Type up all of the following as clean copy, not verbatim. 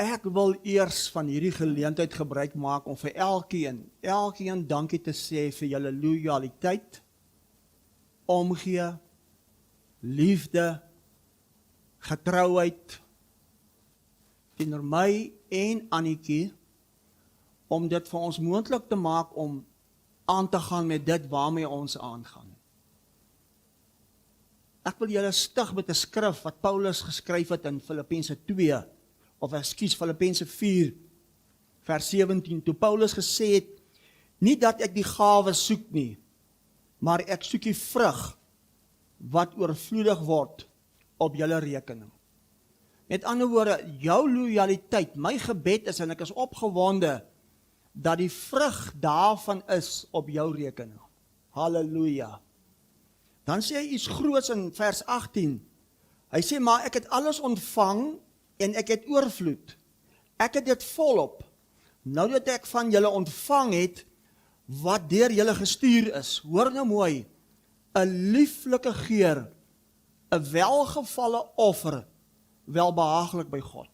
Ek wil eers van hierdie geleentheid gebruik maak om vir elkeen dankie te sê vir julle loyaliteit, omgee, liefde, getrouheid teenoor my en Annetjie, om dit vir ons moontlik te maak om aan te gaan met dit waarmee ons aangaan. Ek wil julle stig met 'n skrif wat Paulus geskryf het in Filippense 2, Filippense 4, vers 17, toe Paulus gesê het, nie dat ek die gawe soek nie, maar ek soek die vrug wat oorvloedig word op julle rekening. Met ander woorde, jou loyaliteit, my gebed is, en ek is opgewonde, dat die vrug daarvan is op jou rekening. Halleluja. Dan sê hy iets groots in vers 18. Hy sê, maar ek het alles ontvang en ek het oorvloed. Ek het dit volop. Nou dat ek van julle ontvang het, wat deur julle gestuur is. Hoor nou mooi, 'n lieflike geur, 'n welgevalle offer, welbehaaglik by God.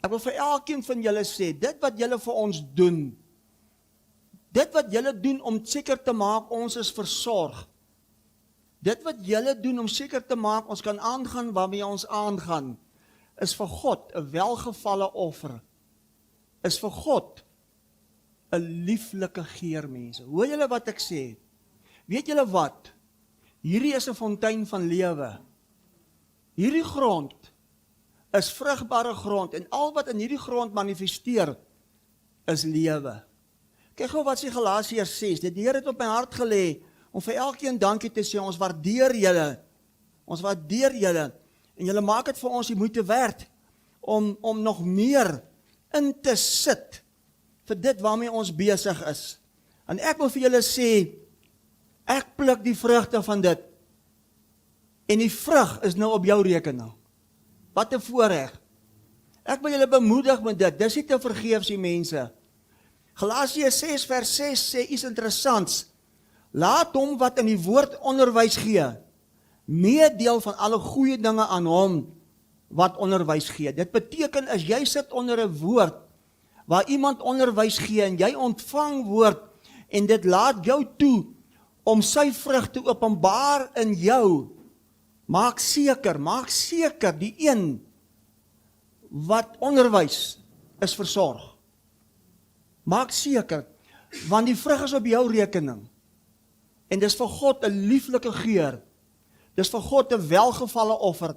Ek wil vir elkeen van julle sê, dit wat julle vir ons doen, dit wat julle doen om seker te maak ons is versorg, dit wat julle doen om seker te maak ons kan aangaan waarmee ons aangaan, is vir God 'n welgevalle offer, is vir God 'n lieflike geur, mense. Hoor julle wat ek sê? Weet julle wat? Hierdie is 'n fontein van lewe. Hierdie grond is vrugbare grond, en al wat in hierdie grond manifesteer, is lewe. Kyk gou wat sê Galasiërs 6, die Here het op my hart gelê, om vir elkeen dankie te sê, ons waardeer julle, en julle maak dit vir ons die moeite werd, om nog meer in te sit, vir dit waarmee ons besig is. En ek wil vir julle sê, ek pluk die vrugte van dit, en die vrug is nou op jou rekening. Wat 'n voorreg. Ek wil julle bemoedig met dit, dis nie te vergeefs die mense. Galasiërs 6 vers 6 sê iets interessants. Laat hom wat in die woord onderwys gee, meedeel van alle goeie dinge aan hom wat onderwys gee. Dit beteken as jy sit onder 'n woord, waar iemand onderwys gee, en jy ontvang woord, en dit laat jou toe, om sy vrug te openbaar in jou, maak seker, die een wat onderwys is versorg. Maak seker, want die vrug is op jou rekening. En dis vir God 'n lieflike geur. Dis vir God 'n welgevalle offer.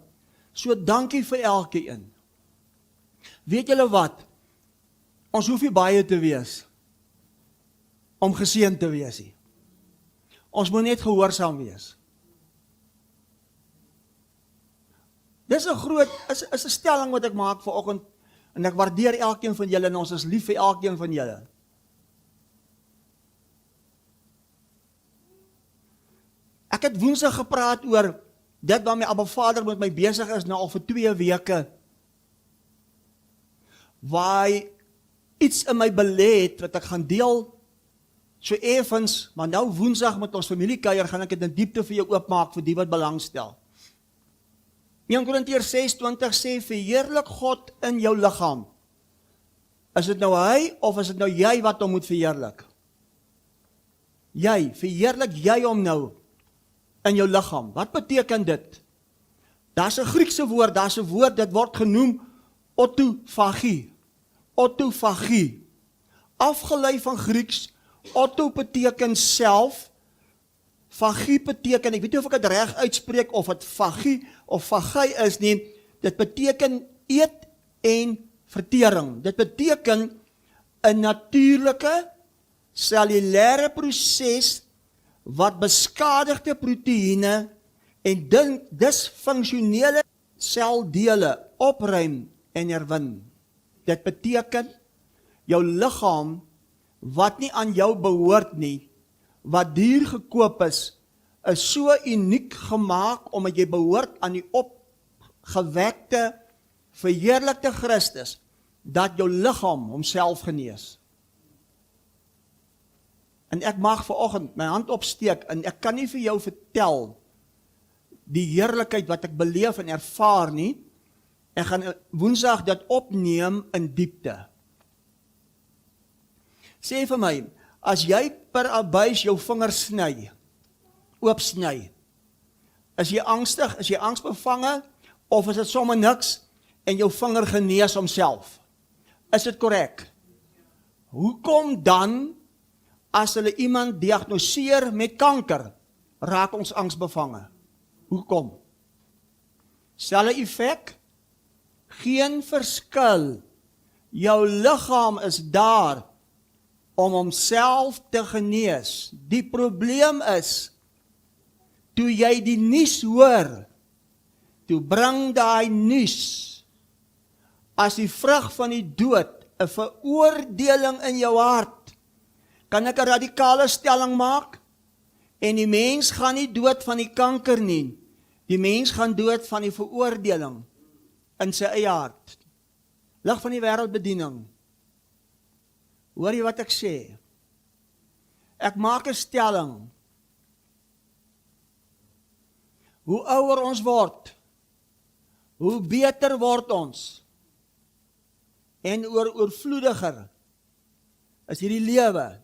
So dankie vir elkeen. Weet julle wat? Ons hoef nie baie te wees, om geseën te wees nie. Ons moet net gehoorsaam wees. Dis 'n stelling wat ek maak vanoggend, en ek waardeer elkeen van julle, en ons is lief vir elkeen van julle. Ek het Woensdag gepraat oor dit waarmee Abba Vader met my besig is, nou al vir 2 weke, waar hy iets in my belê het, wat ek gaan deel, so effens, maar nou Woensdag met ons familiekuier, gaan ek dit in diepte vir jou oopmaak, vir die wat belangstel. 1 Korintiërs 6:20 sê, verheerlik God in jou liggaam. Is dit nou hy, of is dit nou jy wat hom moet verheerlik? Verheerlik jy hom nou, in jou liggaam. Wat beteken dit? Daar's 'n Griekse woord, dit word genoem autofagie. Autofagie. Afgelei van Grieks, auto beteken self, fagie beteken, ek weet nie of ek dit reg uitspreek, of het fagie of fagie is nie, dit beteken eet en vertering. Dit beteken 'n natuurlike, cellulêre proses, wat beskadigde proteïene en disfunksionele seldele opruim en herwin. Dit beteken, jou liggaam, wat nie aan jou behoort nie, wat duur gekoop is so uniek gemaak, omdat jy behoort aan die opgewekte, verheerlikte Christus, dat jou liggaam homself genees. En ek mag vanoggend my hand opsteek, en ek kan nie vir jou vertel, die heerlikheid wat ek beleef en ervaar nie, Ek gaan Woensdag dit opneem in diepte. Sê vir my, as jy per abuis jou vinger sny, oopsny, is jy angstig, is jy angsbevange, of is dit sommer niks, en jou vinger genees homself? Is dit korrek? Hoekom dan, as hulle iemand diagnoseer met kanker, raak ons angsbevange? Hoekom? Selfe effek? Geen verskil. Jou liggaam is daar om homself te genees. Die probleem is, toe jy die nuus hoor, toe bring daai nuus, as die vrug van die dood, 'n veroordeling in jou hart, kan ek 'n radikale stelling maak, en die mens gaan nie dood van die kanker nie, die mens gaan dood van die veroordeling in sy eie hart. Lig van die wêreldbediening. Hoor jy wat ek sê? Ek maak 'n stelling. Hoe ouer ons word, hoe beter word ons, en oorvloediger is hierdie lewe,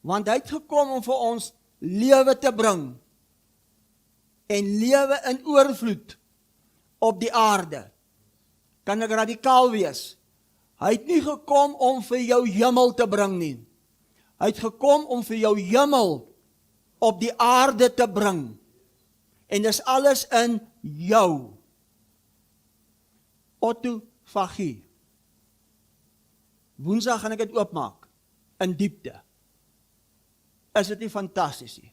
want hy het gekom om vir ons lewe te bring, en lewe in oorvloed op die aarde. Kan ek radikaal wees? Hy het nie gekom om vir jou hemel te bring nie. Hy het gekom om vir jou hemel op die aarde te bring. En dis alles in jou. Autofagie. Woensdag gaan ek dit oopmaak, in diepte. Is dit nie fantasties nie?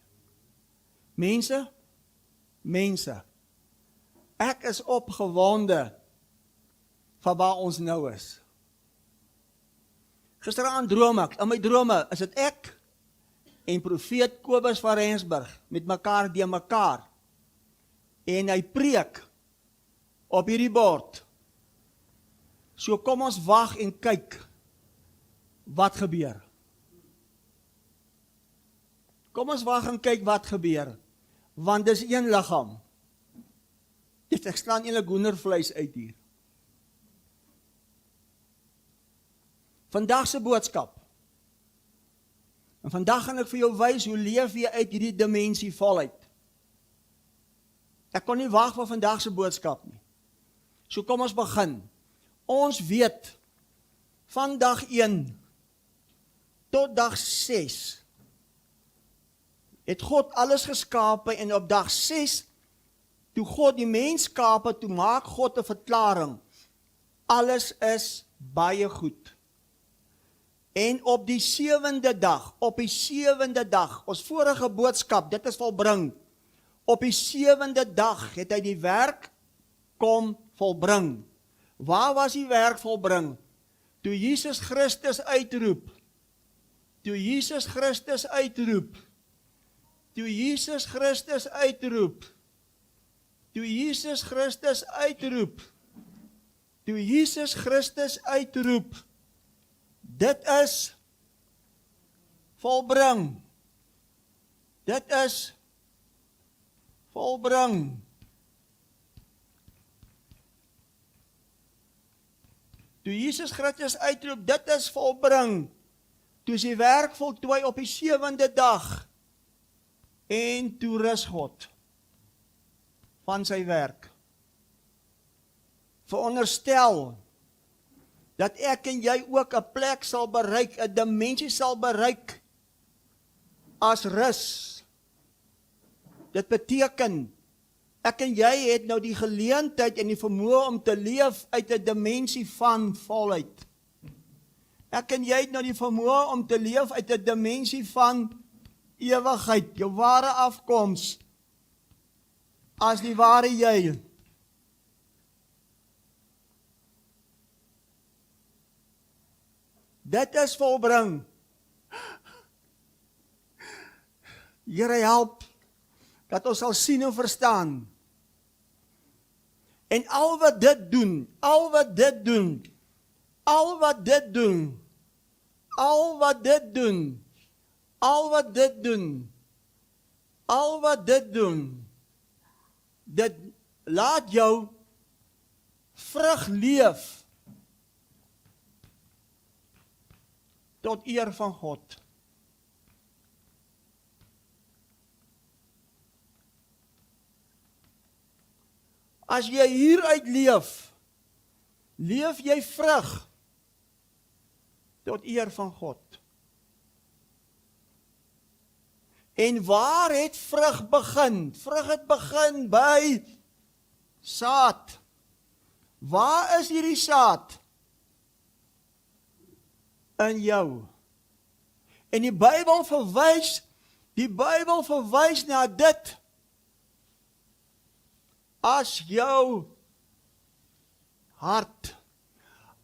Mense, ek is opgewonde van waar ons nou is. Gisteraand droom ek, in my drome is dit ek en profeet Kobus van Rensburg met mekaar die mekaar, en hy preek op hierdie bord. So kom ons wag en kyk wat gebeur. Kom ons wag en kyk wat gebeur, want dis een liggaam. Ek slaan eintlik hoendervleis uit hier. Vandag se boodskap. En vandag gaan ek vir jou wys hoe leef jy uit hierdie dimensie voluit. Ek kon nie wag vir vandag se boodskap nie. So kom ons begin. Ons weet van dag 1 tot dag 6 het God alles geskape, en op dag 6 toe God die mens skape, toe maak God 'n verklaring. Alles is baie goed. En op die 7de dag, ons vorige boodskap, dit is volbring. Op die 7de dag het hy die werk kom volbring. Waar was die werk volbring? Toe Jesus Christus uitroep. Toe Jesus Christus uitroep. Toe Jesus Christus uitroep. Toe Jesus Christus uitroep. Toe Jesus Christus uitroep. Dit is volbring. Dit is volbring. Toe Jesus Christus uitroep, dit is volbring. Toe sy werk voltooi op die 7de dag. En toe rus God van sy werk. Veronderstel dat ek en jy ook 'n plek sal bereik, 'n dimensie sal bereik as rus. Dit beteken, ek en jy het nou die geleentheid en die vermoë om te leef uit 'n dimensie van volheid. Ek en jy het nou die vermoë om te leef uit 'n dimensie van ewigheid, jou ware afkoms, as die ware jy. Dit is volbring. Here help, dat ons sal sien en verstaan. En al wat dit doen, dit laat jou vrug leef tot eer van God. As jy hieruit leef, leef jy vrug tot eer van God. En waar het vrug begin? Vrug het begin by saad. Waar is hierdie saad? In jou. En die Bybel verwys na dit as jou hart.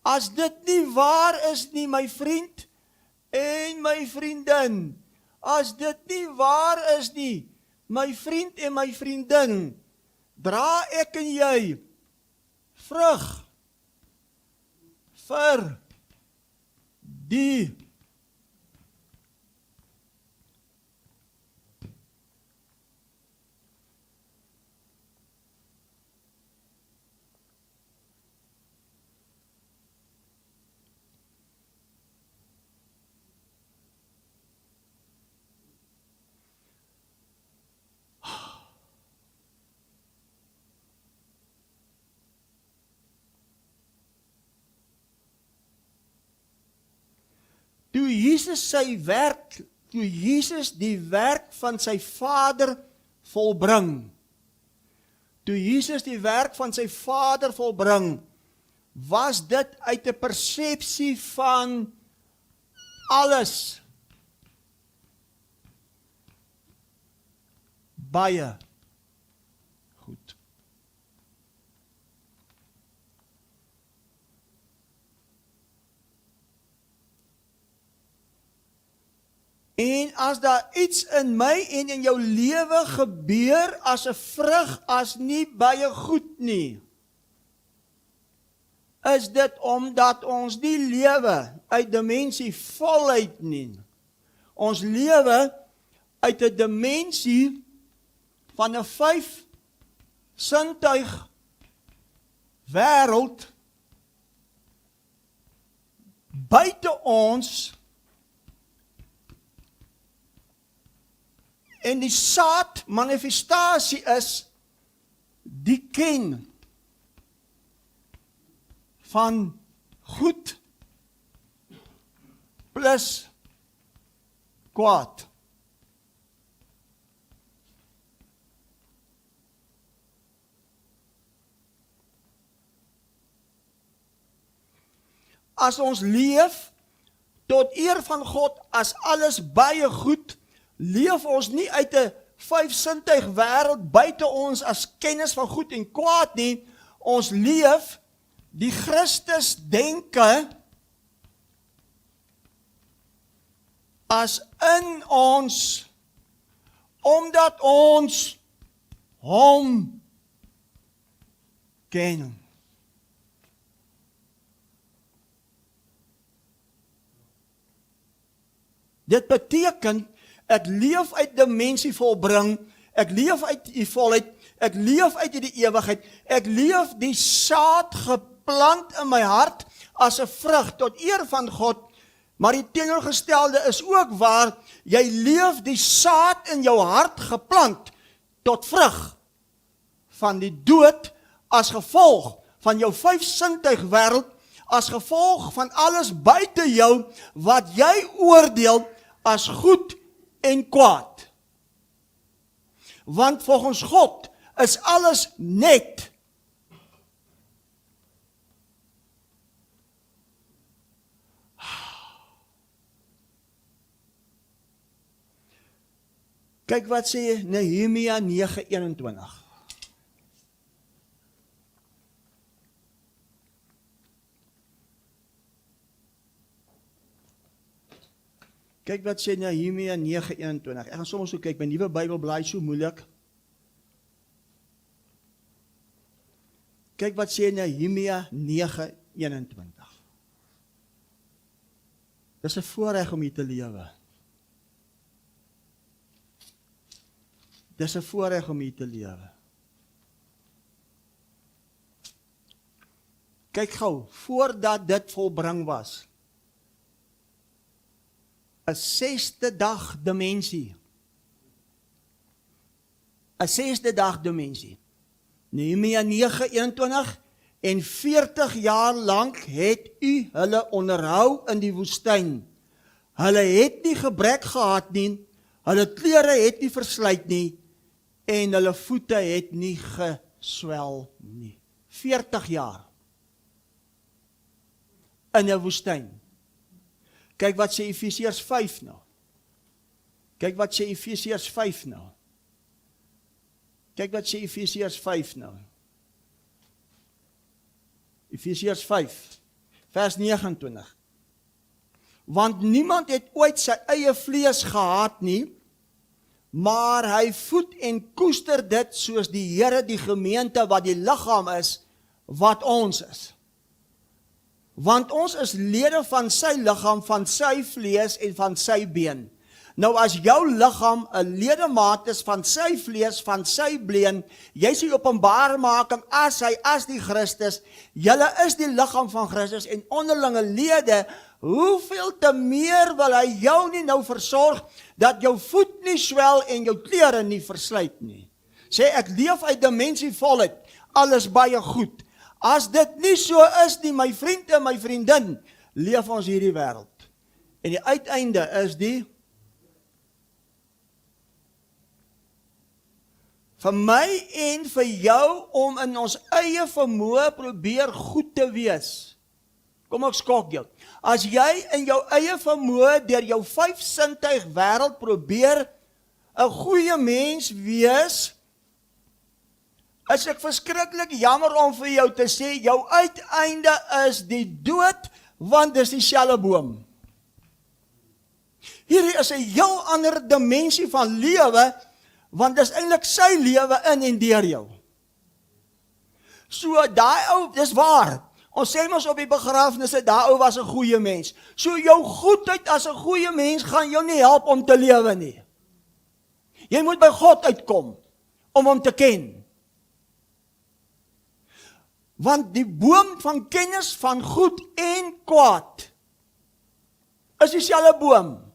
As dit nie waar is nie, my vriend en my vriendin, as dit nie waar is nie, my vriend en my vriendin, dra ek en jy vrug vir die Toe Jesus die werk van sy Vader volbring, was dit uit 'n persepsie van alles baie goed. En as daar iets in my en in jou lewe gebeur as 'n vrug as nie baie goed nie, is dit omdat ons nie lewe uit dimensie volheid nie. Ons lewe uit 'n dimensie van 'n 5 sintuig wêreld buite ons. En die saad manifestasie is die ken van goed plus kwaad. As ons leef tot eer van God as alles baie goed, leef ons nie uit 'n 5 sintuig wêreld buite ons as kennis van goed en kwaad nie. Ons leef die Christus denke as in ons, omdat ons hom ken. Dit beteken ek leef uit dimensie volbring, ek leef uit die volheid, ek leef uit die ewigheid, ek leef die saad geplant in my hart as 'n vrug tot eer van God, maar die teenoorgestelde is ook waar, jy leef die saad in jou hart geplant tot vrug van die dood as gevolg van jou 5 sintuig wêreld, as gevolg van alles buite jou wat jy oordeel as goed en kwaad. Want volgens God is alles net. Kyk wat sê Nehemia 9:21. Kyk wat sê Nehemia 9:21. Ek gaan soms so kyk, my nuwe Bybel blaai so moeilik. Kyk wat sê Nehemia 9:21. Dis 'n voorreg om hier te lewe. Dis 'n voorreg om hier te lewe. Kyk gou, voordat dit volbring was, 'n 6de dag dimensie. 'n 6de dag dimensie. Nehemia 9:21 en 40 jaar lank het u hulle onderhou in die woestyn. Hulle het nie gebrek gehad nie, hulle klere het nie verslyt nie en hulle voete het nie geswel nie. 40 jaar in 'n woestyn. Kyk wat sê Efesiërs 5 nou. Kyk wat sê Efesiërs 5 nou. Kyk wat sê Efesiërs 5 nou. Efesiërs 5, vers 29. Want niemand het ooit sy eie vlees gehaat nie, maar hy voed en koester dit soos die Here die gemeente wat die liggaam is, wat ons is. Want ons is lede van sy liggaam, van sy vlees en van sy been. Nou as jou liggaam 'n ledemaat is van sy vlees, van sy been, jy sê openbaar maak hom as die Christus, julle is die liggaam van Christus en onderlinge lede, hoeveel te meer wil hy jou nie nou versorg, dat jou voet nie swel en jou klere nie verslyt nie. Sê ek leef uit dimensie volheid, alles baie goed. As dit nie so is nie, my vriend en my vriendin, leef ons hierdie wêreld. En die uiteinde is die vir my en vir jou om in ons eie vermoë probeer goed te wees. Kom ek skok jou. As jy in jou eie vermoë deur jou 5 sintuig wêreld probeer 'n goeie mens wees, is ek verskriklik jammer om vir jou te sê, jou uiteinde is die dood, want dis dieselfde boom. Hierdie is 'n heel ander dimensie van lewe, want dis eintlik sy lewe in en deur jou. So daai ou, dis waar. Ons sê mos op die begrafnisse, daai ou was 'n goeie mens. So jou goedheid as 'n goeie mens gaan jou nie help om te lewe nie. Jy moet by God uitkom om hom te ken. Want die boom van kennis van goed en kwaad is dieselfde boom.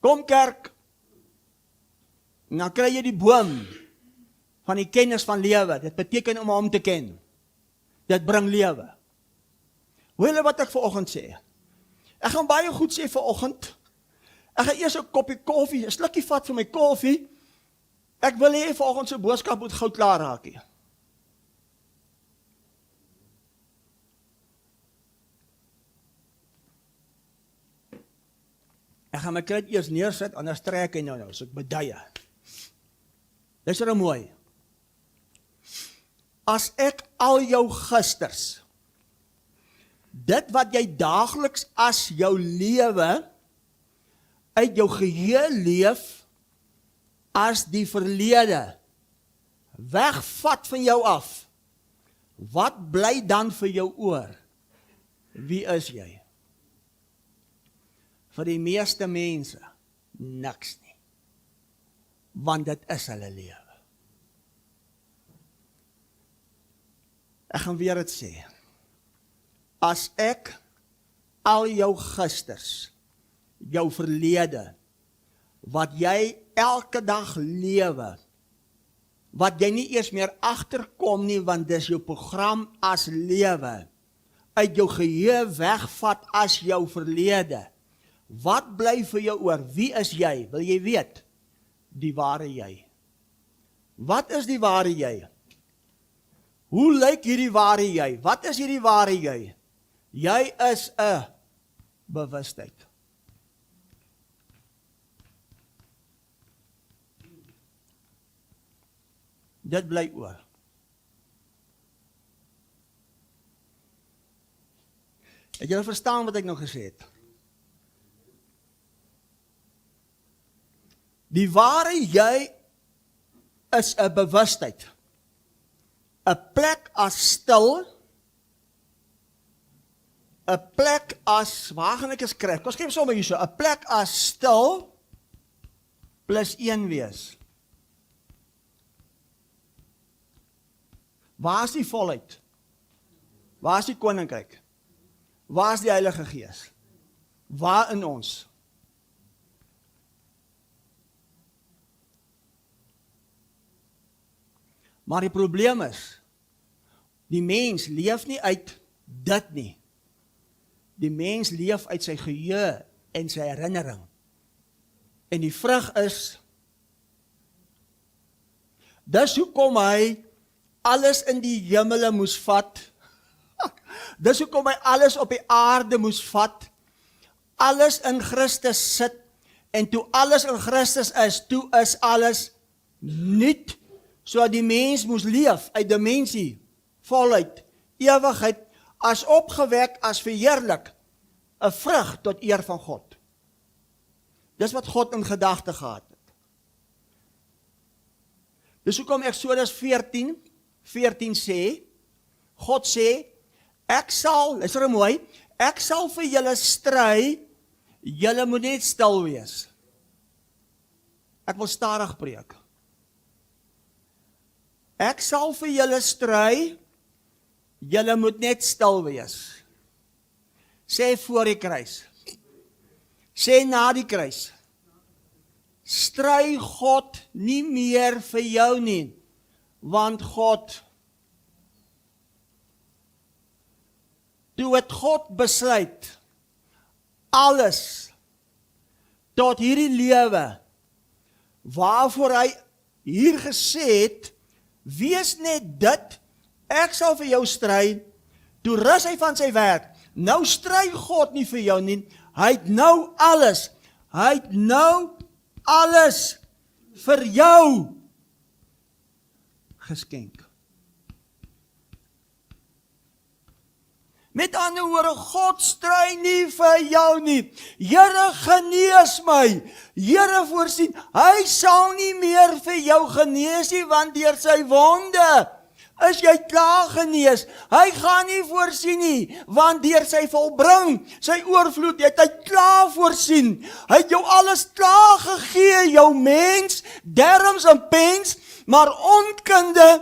Kom kerk, en dan kry jy die boom van die kennis van lewe. Dit beteken om hom te ken. Dit bring lewe. Hoor julle wat ek vanoggend sê? Ek gaan baie goed sê vanoggend. Ek gaan eers 'n koppie koffie, 'n slukkie vat van my koffie. Ek wil hê vanoggend se boodskap moet gou klaar raak hier. Ek gaan my kruid eers neersit, anders trek hy nou, so ek beduie. Dis er mooi. As ek al jou gisters, dit wat jy daagliks as jou lewe, uit jou geheue leef, as die verlede, wegvat van jou af, wat bly dan vir jou oor? Wie is jy? Vir die meeste mense, niks nie. Want dit is hulle lewe. Ek gaan weer dit sê. As ek al jou gisters, jou verlede, wat jy elke dag lewe, wat jy nie eers meer agterkom nie, want dis jou program as lewe, uit jou geheue wegvat as jou verlede, wat bly vir jou oor? Wie is jy? Wil jy weet? Die ware jy. Wat is die ware jy? Hoe lyk hierdie ware jy? Wat is hierdie ware jy? Jy is 'n bewustheid. Dit bly oor. Het julle verstaan wat ek nou gesê het? Die ware jy is 'n bewustheid. 'n plek as stil, 'n plek as, waar gaan ek skryf? Kom skryf sommer hierso, 'n plek as stil plus 1 wees. Waar is die volheid? Waar is die koninkryk? Waar is die Heilige Gees? Waar in ons? Maar die probleem is, die mens leef nie uit dit nie. Die mens leef uit sy geheue en sy herinnering. En die vrug is, dis hoekom hy alles in die hemele moes vat. Dis hoekom hy alles op die aarde moes vat. Alles in Christus sit. En toe alles in Christus is, toe is alles nuut. So die mens moes leef uit dimensie, voluit, ewigheid, as opgewek, as verheerlik, 'n vrug tot eer van God. Dis wat God in gedagte gehad het. Dis hoekom Eksodus 14 sê, God sê, ek sal, luister mooi, ek sal vir julle stry, julle moet net stil wees. Ek wil stadig preek. Ek sal vir julle stry, julle moet net stil wees. Sê voor die kruis. Sê na die kruis. Stry God nie meer vir jou nie, want God, toe het God besluit, alles, tot hierdie lewe, waarvoor hy hier gesê het, wees net dit, ek sal vir jou stry, toe rus hy van sy werk, nou stry God nie vir jou nie, hy het nou alles vir jou geskenk. Met ander woorde, God stry nie vir jou nie. Here, genees my. Here, voorsien, hy sal nie meer vir jou genees nie, want deur sy wonde is jy klaar genees. Hy gaan nie voorsien nie, want deur sy volbring, sy oorvloed, het hy klaar voorsien. Hy het jou alles klaar gegee, jou mens, derms en pens, maar onkunde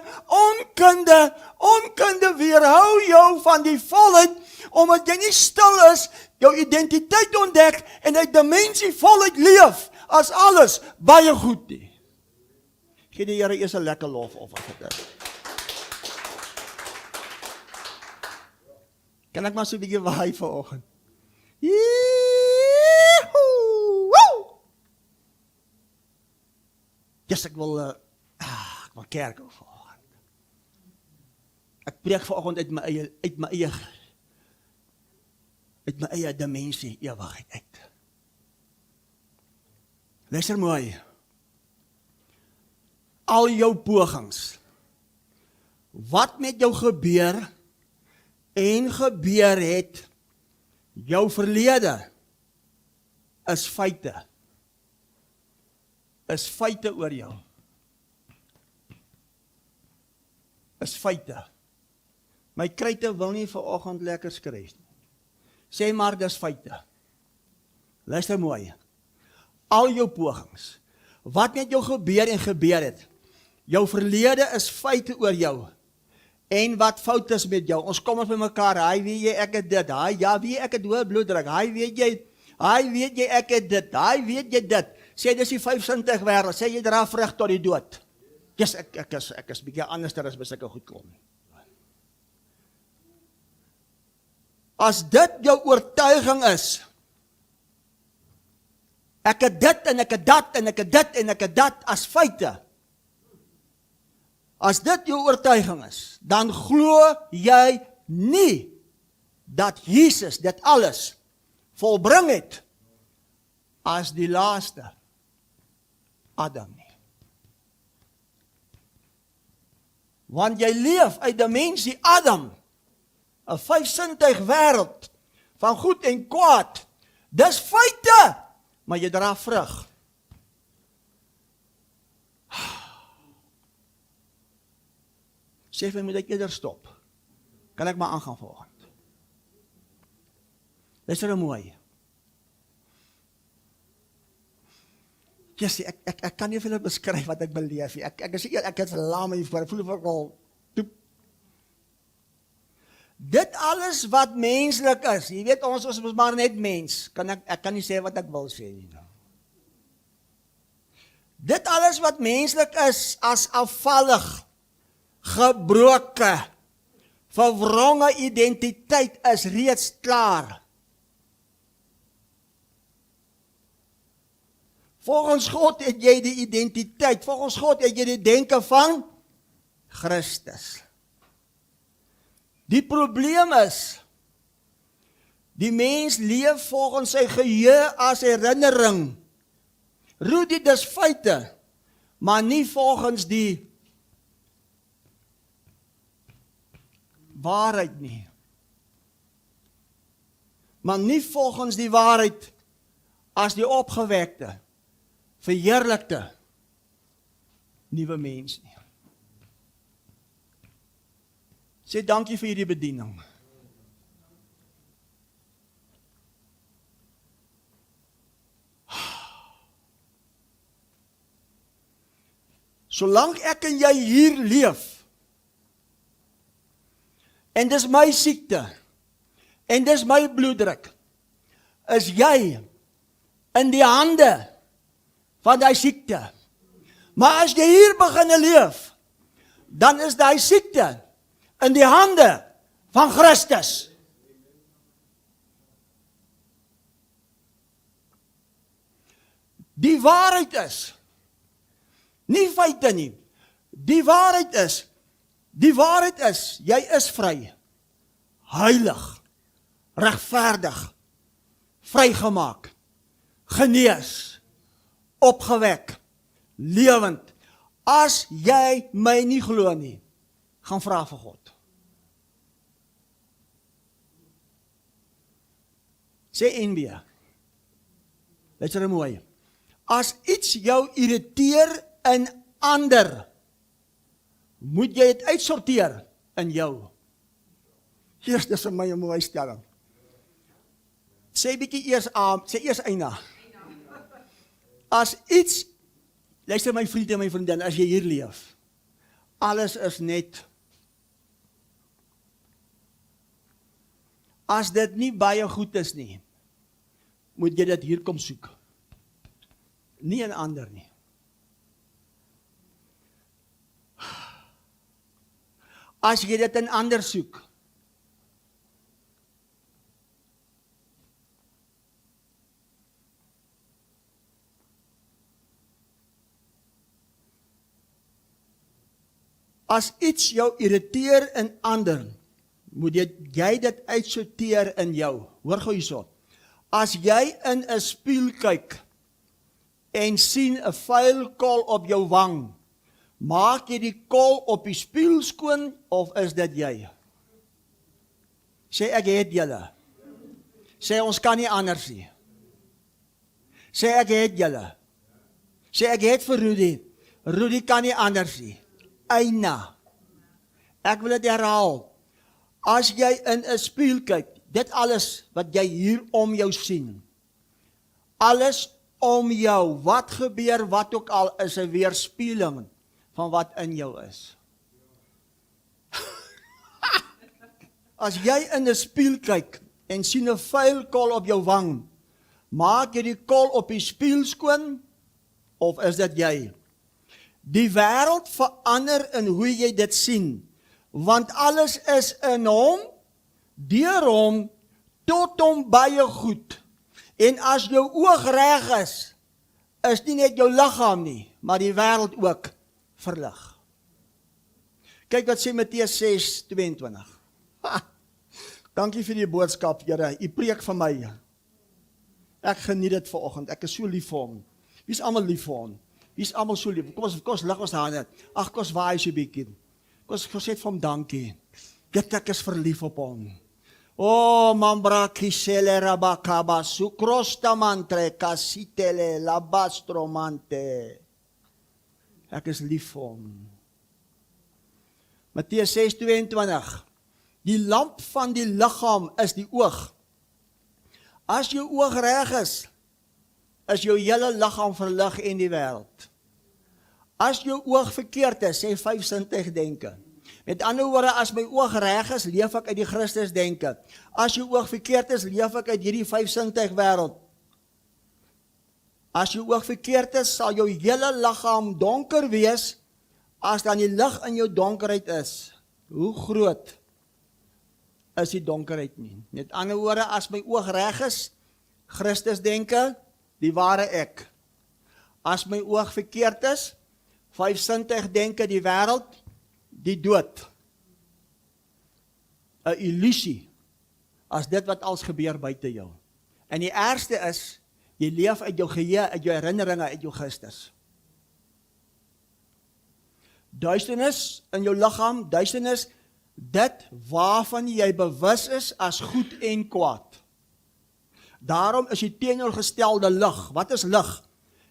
weerhou jou van die volheid, omdat jy nie stil is, jou identiteit ontdek, en uit dimensie voluit leef, as alles baie goed nie. Gee die Here eers 'n lekker lof offer vir dit. Kan ek maar so 'n bietjie waai vanoggend? Yes, ek wil kerk hou vanoggend. Ek preek vanoggend uit my eie dimensie ewigheid uit. Luister mooi. Al jou pogings, wat met jou gebeur het, jou verlede, is feite. Is feite oor jou. Is feite. My kruite wil nie vanoggend lekker skryf nie. Sê maar, dis feite. Luister mooi. Al jou pogings, wat met jou gebeur het, jou verlede is feite oor jou. En wat fout is met jou, ons kom ons by mekaar, hy weet jy ek het dit, ek het hoë bloeddruk, hy weet jy ek het dit, hy weet jy dit, sê dis die 5-sintig wêreld, sê jy dra vrug tot die dood. Yes, ek is bietjie anders as by sulke goed klom. As dit jou oortuiging is, ek het dit en ek het dat en ek het dit en ek het dat as feite, as dit jou oortuiging is, dan glo jy nie dat Jesus dit alles volbring het as die laaste Adam nie. Want jy leef uit dimensie Adam, 'n 5-sintig wêreld van goed en kwaad. Dis feite, maar jy dra vrug. Sê vir my, moet ek eerder stop? Kan ek maar aangaan vanoggend? Luister mooi. Jessie, ek kan nie vir julle beskryf wat ek beleef nie. Ek is laam hiervoor, ek voel of ek al toep. Dit alles wat menslik is, jy weet ons is maar net mens, ek kan nie sê wat ek wil sê nie. Dit alles wat menslik is, as afvallig, gebroke, verwronge identiteit is reeds klaar. Volgens God het jy die identiteit, volgens God het jy die denke van Christus. Die probleem is, die mens leef volgens sy geheue as herinnering. Rudy, dis feite, maar nie volgens die waarheid nie. Maar nie volgens die waarheid as die opgewekte, verheerlikte nuwe mens nie. Sê dankie vir hierdie bediening. Solank ek en jy hier leef, en dis my siekte, en dis my bloeddruk, is jy in die hande van die siekte. Maar as jy hier begin leef, dan is die siekte in die hande van Christus. Die waarheid is, nie feite nie, die waarheid is, jy is vry, heilig, regverdig, vrygemaak, genees, opgewek, lewend. As jy my nie glo nie, gaan vra vir God. Sê NB. Luister mooi. As iets jou irriteer in ander, moet jy het uitsorteer in jou. Hier is vir my 'n mooi stelling. Sê bietjie eers sê eers Eina. As iets, luister my vriende en my vriendin, as jy hier leef, alles is net, as dit nie baie goed is nie, moet jy dit hier kom soek. Nie in ander nie. As jy dit in ander soek, as iets jou irriteer in ander, moet jy dit uitsorteer in jou. Hoor gou hierso. As jy in 'n spieël kyk en sien 'n vuil kol op jou wang, maak jy die kol op die spieël skoon of is dit jy? Sê ek het julle. Sê ons kan nie anders nie. Sê ek het julle. Sê ek het vir Rudy. Rudy kan nie anders nie. Eina. Ek wil dit herhaal. As jy in 'n spieël kyk, dit alles wat jy hier om jou sien, alles om jou, wat gebeur, wat ook al, is 'n weerspieëling van wat in jou is. As jy in 'n spieël kyk en sien 'n vuil kol op jou wang, maak jy die kol op die spieël skoon of is dit jy? Die wêreld verander in hoe jy dit sien, want alles is in hom, deur hom, tot hom baie goed. En as jou oog reg is nie net jou liggaam nie, maar die wêreld ook verlig. Kyk wat sê Matteus 6:22. Dankie vir die boodskap, Here. U preek vir my. Ek geniet dit vanoggend. Ek is so lief vir hom. Wie is almal lief vir hom? Wie is almal so lief? Kom ons lig ons hande. Ag, kom ons waai so 'n bietjie. Kom ons sê vir hom dankie. Ek is verlief op hom. O mambra kisele rabakaba sukrostamantre kasitele labastromante. Ek is lief vir hom. Matteus 6:22. Die lamp van die liggaam is die oog. As jou oog reg is jou hele liggaam verlig en die wêreld. As jou oog verkeerd is, sê vyfsintig denke. Met ander woorde, as my oog reg is, leef ek uit die Christus denke. As jou oog verkeerd is, leef ek uit hierdie 5 sintuig wêreld. As jou oog verkeerd is, sal jou hele liggaam donker wees, as dan die lig in jou donkerheid is. Hoe groot is die donkerheid nie? Met ander woorde, as my oog reg is, Christus denke, die ware ek. As my oog verkeerd is, 5 sintuig denke, die wêreld, die dood. 'n Illusie, as dit wat als gebeur buite jou. En die ergste is, jy leef uit jou geheue, uit jou herinneringe, uit jou gisters. Duisternis in jou liggaam, duisternis, dit waarvan jy bewus is as goed en kwaad. Daarom is die teenoorgestelde lig. Wat is lig?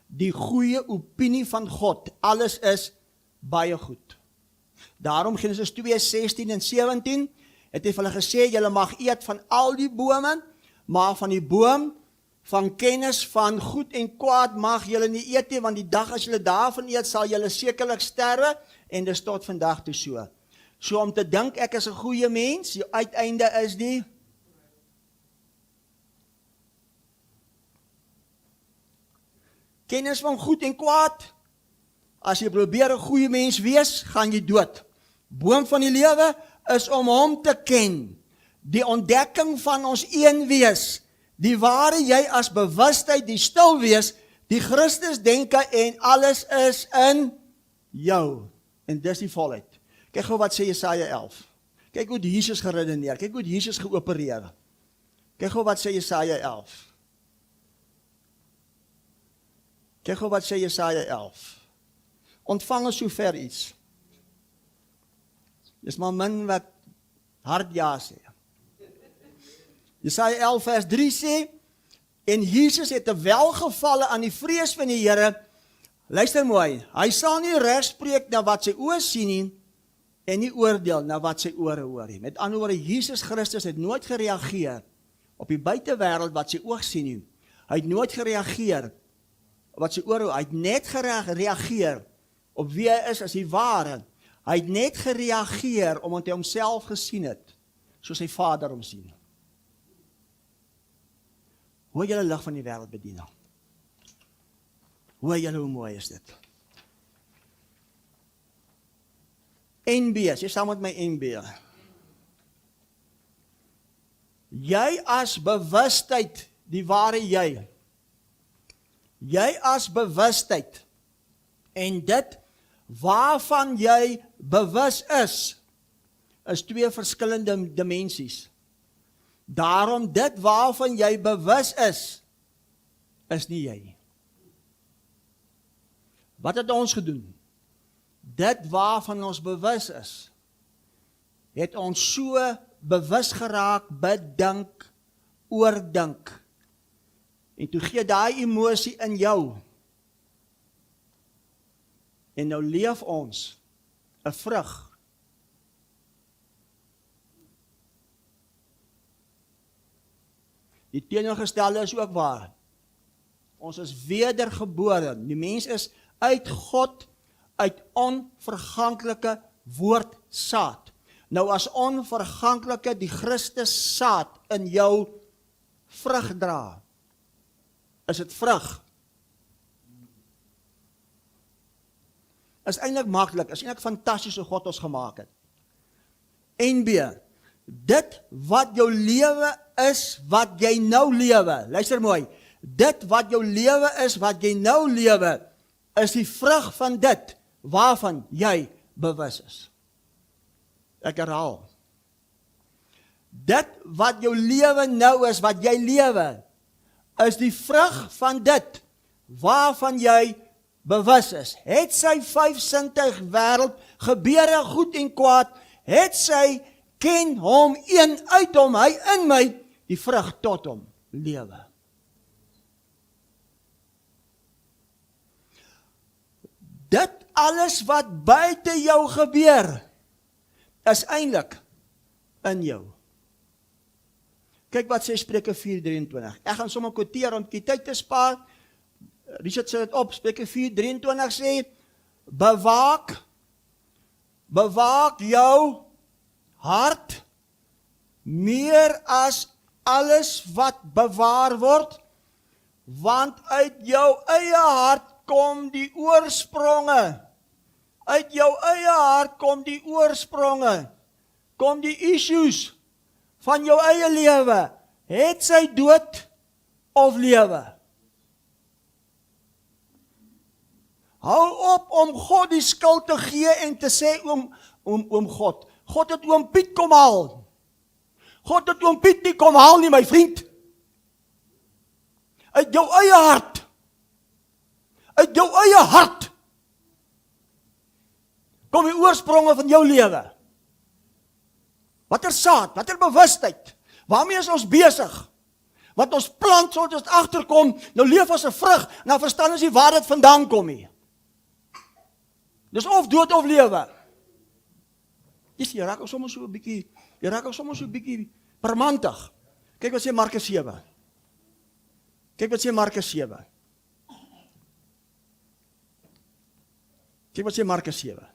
Die goeie opinie van God. Alles is baie goed. Daarom Genesis 2, 16 en 17, het hy vir hulle gesê, julle mag eet van al die bome, maar van die boom van kennis van goed en kwaad mag julle nie eet nie, want die dag as julle daarvan eet, sal julle sekerlik sterwe, en dis tot vandag toe so. So om te dink ek is 'n goeie mens, die uiteinde is die kennis van goed en kwaad. As jy probeer 'n goeie mens wees, gaan jy dood. Boom van die lewe is om hom te ken. Die ontdekking van ons een wees, die ware jy as bewustheid, die stil wees, die Christus denke en alles is in jou. En dis die volheid. Kyk gou wat sê Jesaja 11. Kyk hoe Jesus geredeneer. Kyk hoe Jesus geopereer. Kyk gou wat sê Jesaja 11. Kyk gou wat sê Jesaja 11. Ontvang ons sover iets. Dis maar min wat hard ja sê. Jesaja 11 vers 3 sê, en Jesus het 'n welgevalle aan die vrees van die Here. Luister mooi, hy sal nie regspreek na wat sy oë sien nie, en nie oordeel na wat sy ore hoor nie. Met ander woorde, Jesus Christus het nooit gereageer op die buitewêreld wat sy oog sien nie. Hy het nooit gereageer wat sy ore hoor. Hy het net gereageer op wie hy is as die ware. Hy het net gereageer omdat hy homself gesien het, soos sy Vader hom sien. Hoe julle lig van die wêreld bedien. Hoe julle, hoe mooi is dit. NB, sê saam met my NB. Jy as bewustheid, die ware jy. Jy as bewustheid, en dit waarvan jy bewus is 2 verskillende dimensies. Daarom dit waarvan jy bewus is nie jy nie. Wat het ons gedoen? Dit waarvan ons bewus is, het ons so bewus geraak, bedink, oordink. En toe gee daai emosie in jou. En nou leef ons 'n vrug. Die teenoorgestelde is ook waar. Ons is wedergebore. Die mens is uit God, uit onverganklike woord saad. Nou as onverganklike die Christus saad in jou vrug dra, is dit vrug. Is eintlik maklik, is eintlik fantasties hoe God ons gemaak het. NB, dit wat jou lewe is, wat jy nou lewe, luister mooi, dit wat jou lewe is, wat jy nou lewe, is die vrug van dit, waarvan jy bewus is. Ek herhaal. Dit wat jou lewe nou is, wat jy lewe, is die vrug van dit, waarvan jy bewus is. Het sy 5 sintuig wêreld, gebeure goed en kwaad, het sy ken hom, een uit hom, hy in my, die vrug tot hom, lewe. Dit alles wat buite jou gebeur, is eintlik in jou. Kyk wat sê Spreuke 4:23. Ek gaan sommer quoteer om die tyd te spaar. Richard sê dit op, Spreuke 4:23 sê, bewaak bewaak jou hart meer as alles wat bewaar word, want uit jou eie hart kom die oorspronge. Uit jou eie hart kom die oorspronge, kom die issues van jou eie lewe. Het sy dood of lewe? Hou op om God die skuld te gee en te sê oom God. God het oom Piet kom haal. God het oom Piet nie kom haal nie, my vriend. Uit jou eie hart. Uit jou eie hart. Kom die oorspronge van jou lewe. Watter saad, watter bewustheid. Waarmee is ons besig? Wat ons plant, soos ons agterkom, nou leef as 'n vrug, nou verstaan ons nie waar dit vandaan kom nie. Dis of dood of lewe. Jy raak ook soms so 'n bietjie permantig. Kyk wat sê Markus 7. Kyk wat sê Markus 7. Kyk wat sê Markus 7.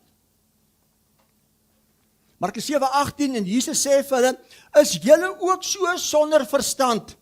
Markus 7:18 en Jesus sê vir hulle, is julle ook so sonder verstand?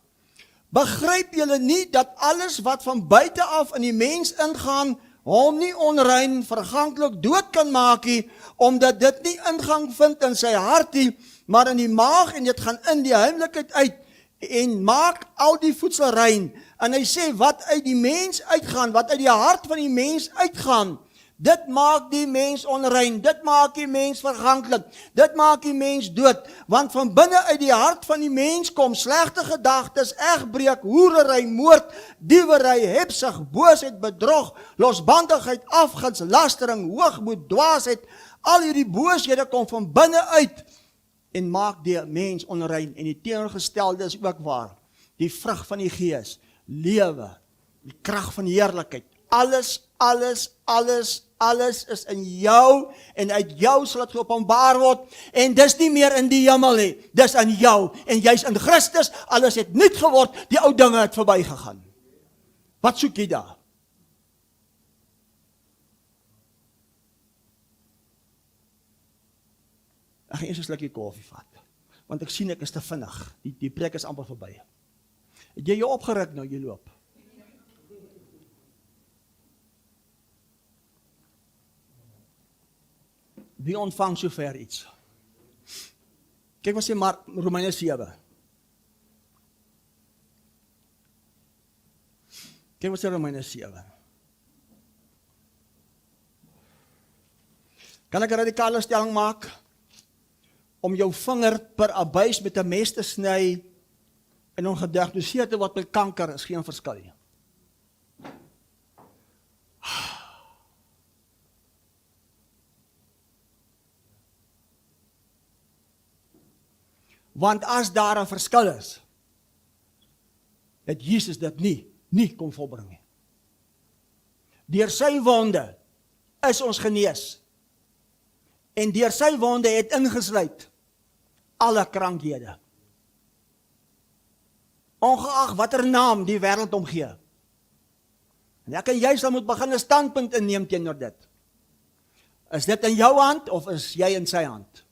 Begryp julle nie dat alles wat van buite af in die mens ingaan, hom nie onrein, verganklik dood kan maak nie, omdat dit nie ingang vind in sy hart nie, maar in die maag en dit gaan in die heimlikheid uit en maak al die voedsel rein. En hy sê wat uit die mens uitgaan, wat uit die hart van die mens uitgaan, dit maak die mens onrein, dit maak die mens verganklik, dit maak die mens dood, want van binne uit die hart van die mens kom slegte gedagtes, egbreek, hoerery, moord, diewery, hebsug, boosheid, bedrog, losbandigheid, afguns, lastering, hoogmoed, dwaasheid, al hierdie booshede kom van binne uit en maak die mens onrein. En die teenoorgestelde is ook waar. Die vrug van die Gees, lewe, die krag van heerlikheid, alles is in jou en uit jou sal dit geopenbaar word en dis nie meer in die hemel nie, dis in jou en jy's in Christus, alles het nuut geword, die ou dinge het verby gegaan. Wat soek jy daar? Ek gaan eers 'n slukkie koffie vat, want ek sien ek is te vinnig, die preek is amper verby. Het jy jou opgeruk nou, jy loop? Wie ontvang sover iets? Kyk wat sê Romeine 7. Kyk wat sê Romeine 7. Kan ek 'n radikale stelling maak? Om jou vinger per abuis met 'n mes te sny en om gediagnoseer te word met kanker is geen verskil nie. Want as daar 'n verskil is, het Jesus dit nie kon volbring nie. Deur sy wonde is ons genees. En deur sy wonde het ingesluit alle krankhede. Ongeag watter naam die wêreld hom gee. En ek en jy sal moet begin 'n standpunt inneem teenoor dit. Is dit in jou hand of is jy in sy hand?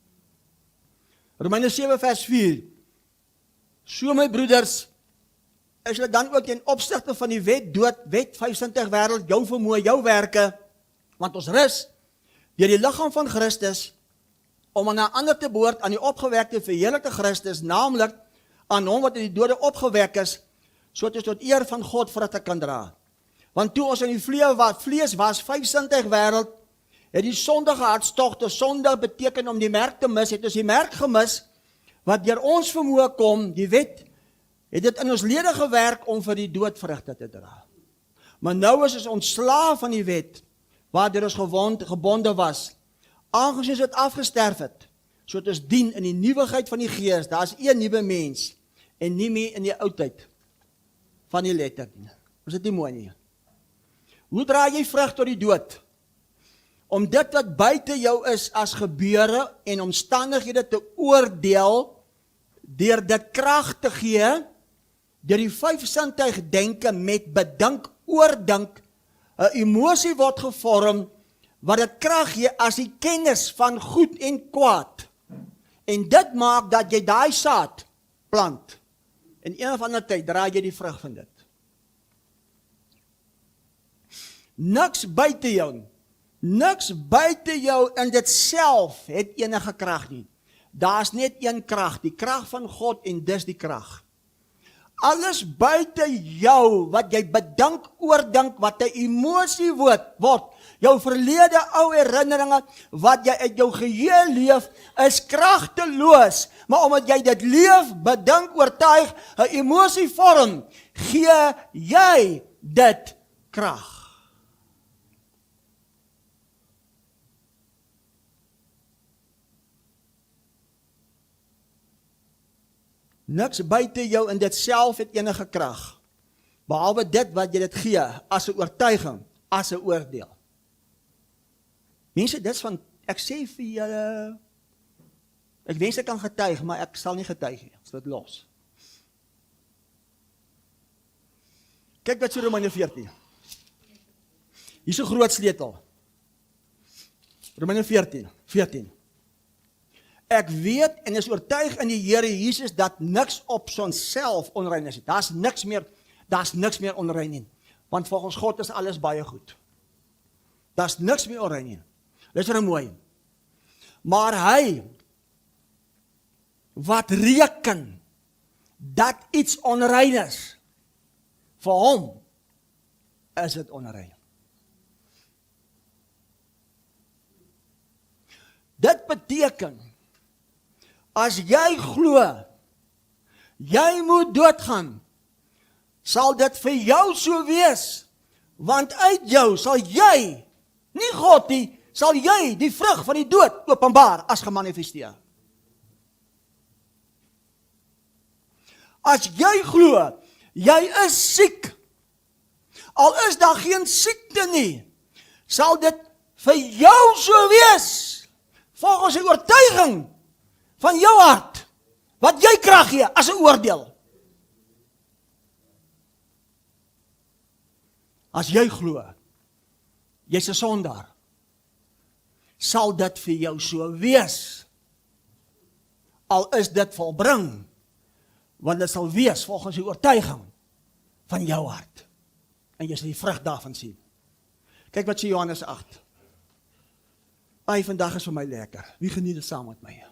Romeine 7 vers 4. So my broeders, is julle dan ook ten opsigte van die wet dood, wet 25 wêreld, jou vermoë, jou werke, want ons rus deur die liggaam van Christus, om aan 'n ander te behoort, aan die opgewekte verheerlikte Christus, naamlik aan hom wat uit die dode opgewek is, sodat ons tot eer van God vrugte kan dra. Want toe ons in die vlees was, 25 wêreld, het die sondige hartstogte, sondig beteken om die merk te mis, het ons die merk gemis, wat deur ons vermoë kom, die wet, het dit in ons lede gewerk om vir die dood vrugte te dra. Maar nou is ons ontslaaf van die wet, waardeur ons gebonde was, aangesien dit afgesterf het, sodat ons dien in die nuwigheid van die Gees, daar is een nuwe mens, en nie meer in die oudheid van die letter nie. Is dit nie mooi nie? Hoe dra jy vrug tot die dood? Om dit wat buite jou is as gebeure en omstandighede te oordeel, deur dit krag te gee, deur die 5 sintuig denke met bedink, oordink, 'n emosie word gevorm, wat dit krag gee as die kennis van goed en kwaad. En dit maak dat jy daai saad plant. En een of ander tyd draai jy die vrug van dit. Niks buite jou in dit self het enige krag nie. Daar's net een krag, die krag van God en dis die krag. Alles buite jou wat jy bedink, oordink, wat 'n emosie word, jou verlede ou herinneringe wat jy uit jou geheue leef, is kragteloos. Maar omdat jy dit leef, bedink, oortuig, 'n emosie vorm, gee jy dit krag. Niks buite jou in dit self het enige krag, behalwe dit wat jy dit gee, as 'n oortuiging, as 'n oordeel. Mense, dit is van, ek sê vir julle, ek wens ek kan getuig, maar ek sal nie getuig nie, as dit los. Kyk wat sê Romeine 14. Hier is 'n groot sleutel. Romeine 14. Ek weet en is oortuig in die Here Jesus dat niks op sonself onrein is. Daar's niks meer onrein nie. Want volgens God is alles baie goed. Daar's niks meer onrein nie. Luister nou mooi. Maar hy wat reken dat iets onrein is, vir hom is dit onrein. Dit beteken, as jy glo, jy moet doodgaan, sal dit vir jou so wees, want uit jou sal jy, nie God nie, sal jy die vrug van die dood openbaar as gemanifesteer. As jy glo, jy is siek, al is daar geen siekte nie, sal dit vir jou so wees, volgens die oortuiging van jou hart, wat jy krag gee as 'n oordeel. As jy glo, jy's 'n sondaar, sal dit vir jou so wees, al is dit volbring, want dit sal wees volgens die oortuiging van jou hart, en jy sal die vrug daarvan sien. Kyk wat sê Johannes 8. Vandag is vir my lekker, wie geniet dit saam met my?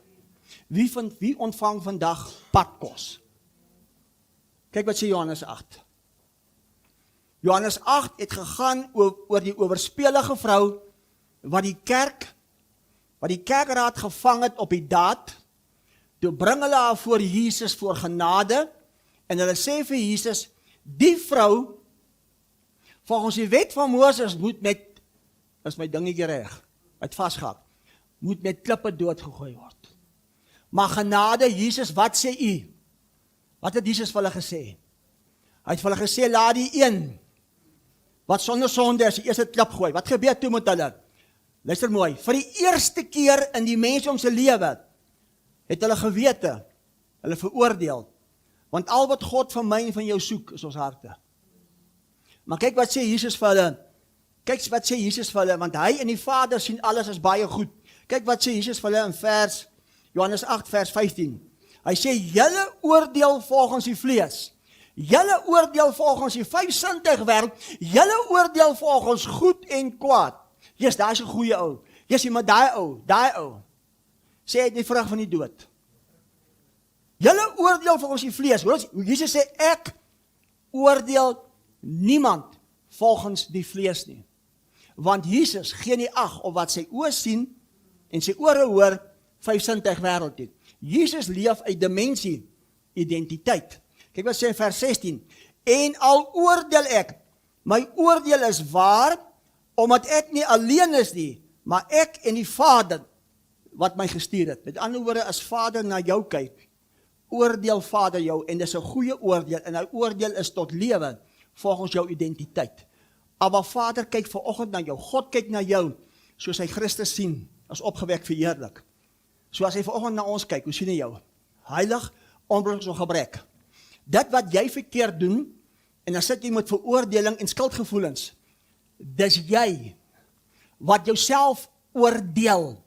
Wie ontvang vandag padkos? Kyk wat sê Johannes 8. Johannes 8 het gegaan oor die oorspelige vrou, wat die kerkraad gevang het op die daad, toe bring hulle haar voor Jesus voor genade, en hulle sê vir Jesus, die vrou, volgens die wet van Moses, moet met, is my dingetjie reg, het vastgehak, moet met klippe doodgegooi word. Maar genade, Jesus, wat sê u? Wat het Jesus vir hulle gesê? Hy het vir hulle gesê, laat die een, wat sonder sonde is, die eerste klip gooi. Wat gebeur toe met hulle? Luister mooi, vir die eerste keer in die mens se lewe, het hulle gewete, hulle veroordeel, want al wat God van my en van jou soek, is ons harte. Maar kyk wat sê Jesus vir hulle, want hy en die Vader sien alles as baie goed. Kyk wat sê Jesus vir hulle in Johannes 8 vers 15. Hy sê, julle oordeel volgens die vlees, julle oordeel volgens die vyfsintige wêreld, julle oordeel volgens goed en kwaad. Jesus, daar is 'n goeie ou. Jesus, maar daai ou, sê hy die vrug van die dood. Julle oordeel volgens die vlees. Jesus sê, ek oordeel niemand volgens die vlees nie. Want Jesus gee nie ag op wat sy oë sien en sy ore hoor, vyfsintige wêreld het. Jesus leef uit dimensie, identiteit. Kyk wat sê in vers 16. En al oordeel ek, my oordeel is waar, omdat ek nie alleen is nie, maar ek en die Vader, wat my gestuur het. Met ander woorde, as Vader na jou kyk, oordeel Vader jou, en dis 'n goeie oordeel, en hy oordeel is tot lewe, volgens jou identiteit. Maar Vader kyk vanoggend na jou, God kyk na jou, soos hy Christus sien, as opgewek verheerlik. So as hy vanoggend na ons kyk, hoe sien hy jou? Heilig, onbloos sonder gebrek. Dit wat jy verkeerd doen, en dan sit jy met veroordeling en skuldgevoelens, dis jy. wat jouself oordeel,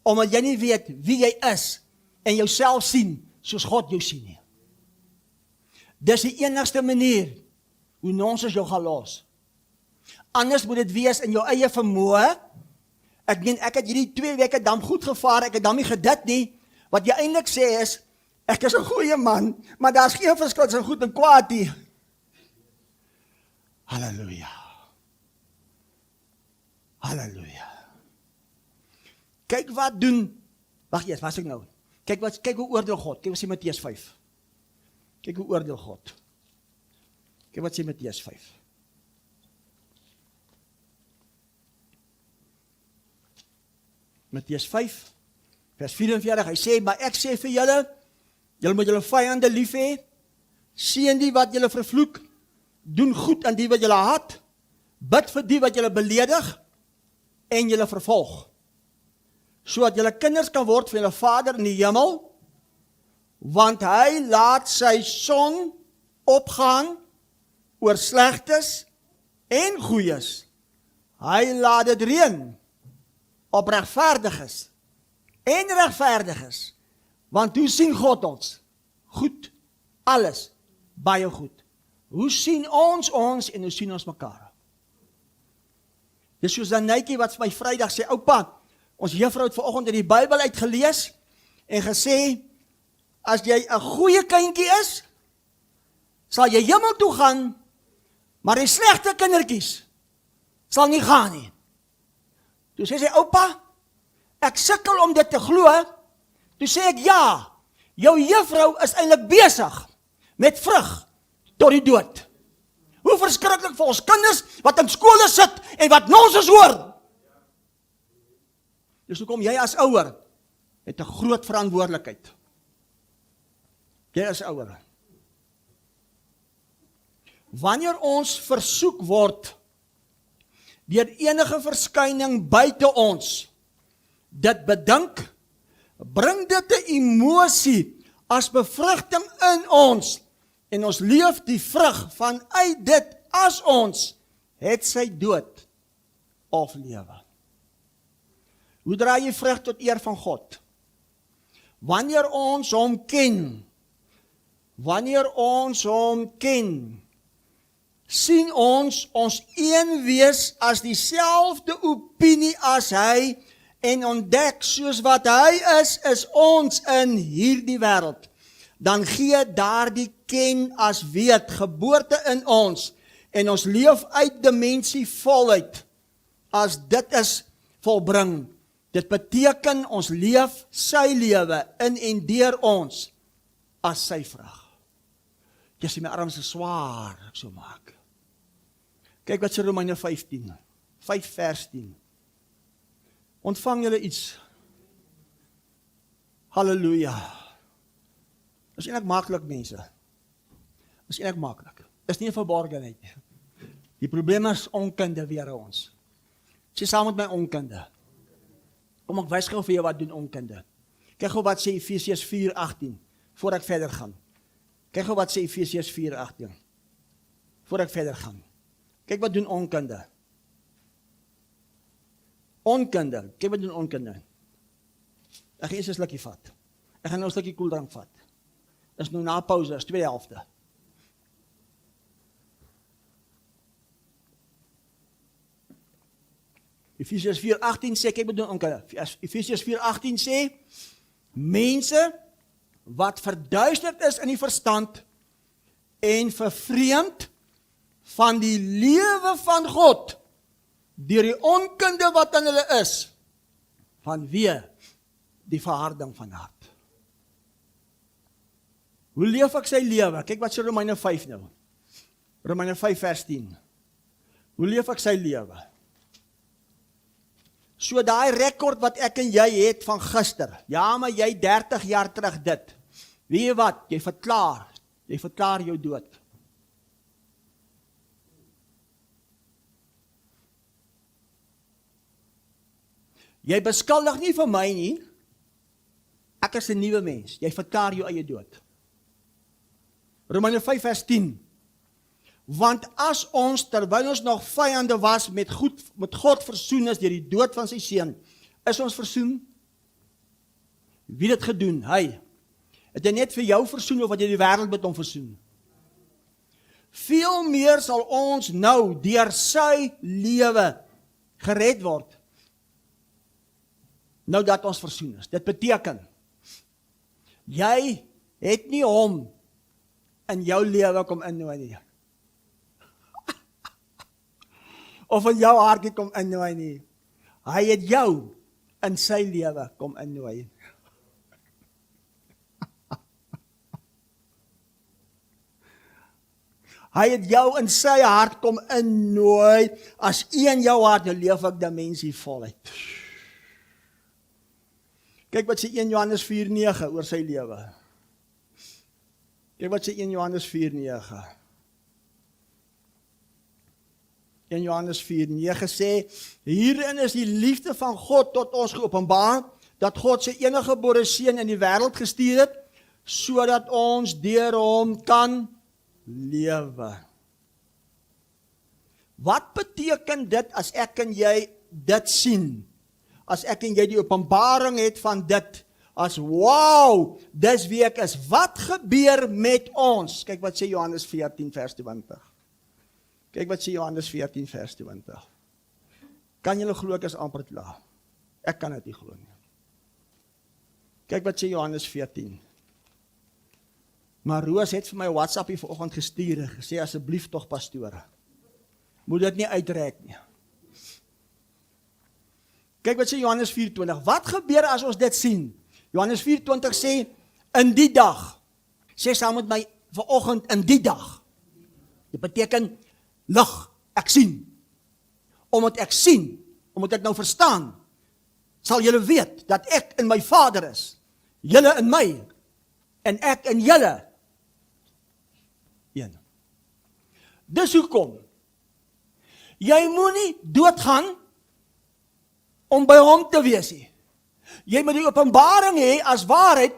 omdat jy nie weet wie jy is, en jouself sien, soos God jou sien nie. Dis die enigste manier, hoe nonsens jou gaan los. Anders moet dit wees in jou eie vermoë. Ek het hierdie 2 weke dan goed gevaar, ek het dan nie gedit nie. Wat jy eintlik sê is, ek is 'n goeie man, maar daar is geen verskil tussen goed en kwaad nie. Halleluja. Halleluja. Kyk wat doen, wag eers, wat sê ek nou? Kyk hoe oordeel God, kyk wat sê Matteus 5. Kyk hoe oordeel God. Kyk wat sê Matteus 5. Matteus 5, vers 44, hy sê, maar ek sê vir julle moet julle vyande lief hê, seën die wat julle vervloek, doen goed aan die wat julle haat, bid vir die wat julle beledig, en julle vervolg, sodat julle kinders kan word van julle Vader in die hemel, want hy laat sy son opgaan oor slegtes en goeies. Hy laat dit reën op regverdiges en regverdiges, want hoe sien God ons? Goed, alles, baie goed. Hoe sien ons en hoe sien ons mekaar? Dis soos 'n netjie wat vir my Vrydag sê, oupa, ons juffrou het vanoggend in die Bybel uitgelees, en gesê, as jy 'n goeie kindjie is, sal jy hemel toe gaan, maar die slegte kindertjies sal nie gaan nie. Toe sê sy, oupa, ek sukkel om dit te glo. Toe sê ek, ja, jou juffrou is eintlik besig met vrug tot die dood. Hoe verskriklik vir ons kinders wat in skole sit en wat nonsens hoor. Dus hoekom jy as ouer het 'n groot verantwoordelikheid. Jy as ouer. Wanneer ons versoek word deur enige verskyning buite ons, dit bedink, bring dit 'n emosie as bevrugting in ons, en ons leef die vrug vanuit dit as ons, het sy dood of lewe. Hoe draai jy vrug tot eer van God? Wanneer ons hom ken, sien ons een wees as dieselfde opinie as hy, en ontdek soos wat hy is ons in hierdie wêreld, dan gee daardie ken as weet geboorte in ons, en ons leef uit dimensie voluit, as dit is volbring. Dit beteken ons leef sy lewe in en deur ons, as sy vrug. Jy sê my arms is swaar, ek so maak. Kyk wat sê Romeine 15, 5 vers 10. Ontvang julle iets. Halleluja. Is eintlik maklik, mense. Is eintlik maklik. Is nie 'n verborgenheid nie. Die probleem is onkunde weer ons. Sê saam met my onkunde. Kom ek wys gou vir jou wat doen onkunde. Kyk gou wat sê Efesiërs 4:18 voor ek verder gaan. Kyk gou wat sê Efesiërs 4:18 voor ek verder gaan. Kyk wat doen onkunde. Onkunde, kyk wat doen onkunde. Ek gaan eers 'n slukkie vat. Ek gaan nou 'n slukkie koeldrank vat. Is nou na pauze, is 2 helfte. Efesiërs 4:18 sê, kyk wat doen onkunde. Efesiërs 4:18 sê, mense wat verduisterd is in die verstand en vervreemd van die lewe van God, deur die onkunde wat in hulle is, vanweë die verharding van hart. Hoe leef ek sy lewe? Kyk wat sê Romeine 5 nou. Romeine 5 vers 10. Hoe leef ek sy lewe? So daai rekord wat ek en jy het van gister, ja, maar jy 30 jaar terug dit. Weet jy wat? Jy verklaar jou dood. Jy beskuldig nie vir my nie, ek is 'n nuwe mens, jy verklaar jou eie dood. Romeine 5 vers 10, Want as ons, terwyl ons nog vyande was, met God versoen is deur die dood van sy seun, is ons versoen? Wie het dit gedoen? Hy. Het hy net vir jou versoen of het hy die wêreld met hom versoen? Veel meer sal ons nou deur sy lewe gered word. Nou dat ons versoen is. Dit beteken, jy het nie hom in jou lewe kom innooi nie. Of in jou hartjie kom innooi nie. Hy het jou in sy lewe kom innooi. Hy het jou in sy hart kom innooi, as een jou hart, nou leef ek dimensie voluit. Kyk wat sê 1 Johannes 4:9 oor sy lewe. Kyk wat sê 1 Johannes 4:9. 1 Johannes 4:9 sê, hierin is die liefde van God tot ons geopenbaar, dat God sy enige gebore seun in die wêreld gestuur het, sodat ons deur hom kan lewe. Wat beteken dit as ek en jy dit sien? As ek en jy die openbaring het van dit, as wow, dis wie ek is. Wat gebeur met ons? Kyk wat sê Johannes 14 vers 20. Kyk wat sê Johannes 14 vers 20. Kan julle glo ek is amper klaar? Ek kan dit nie glo nie. Kyk wat sê Johannes 14. Maar Roos het vir my WhatsApp hier vanoggend gestuur en gesê, asseblief tog pastore, moet dit nie uitrek nie. Kyk wat sê Johannes 4:20, wat gebeur as ons dit sien? Johannes 4:20 sê, in die dag, sê saam met my vanoggend, in die dag. Dit beteken, lig, ek sien. Omdat ek sien, omdat ek nou verstaan, sal julle weet, dat ek in my Vader is, julle in my, en ek in julle, een. Dis hoekom, jy moet nie doodgaan, om by hom te wees nie. Jy moet die openbaring hê as waarheid,